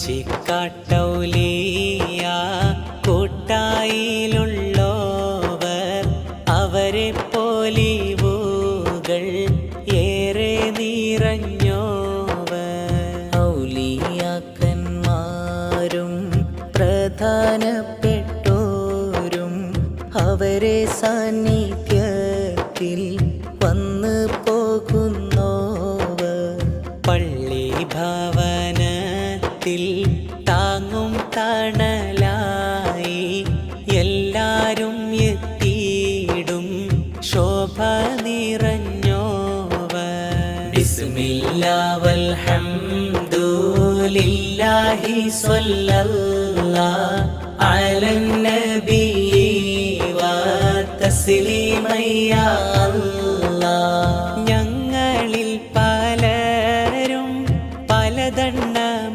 കുരിശിക്കാട്ടൗലിയ കൂട്ടായിലുള്ളോവർ അവരെ പോലിവുകൾ ഏറെ നിറഞ്ഞോവർ ഔലിയാക്കന്മാരും പ്രധാനപ്പെട്ടോരും അവരെ സാന്നിധ്യത്തിൽ വന്നു പോകുന്നോവർ പള്ളി ഭവനത്തിൽ താങ്ങും തണലായി എല്ലാരും എത്തിയിടും ശോഭ നിറഞ്ഞോവർ ബിസ്മില്ലാ വൽഹംദുലില്ലാഹി സ്വല്ലല്ലാഹു അലൻ നബി വ തസ്ലീമ യാ അല്ലാഹ്.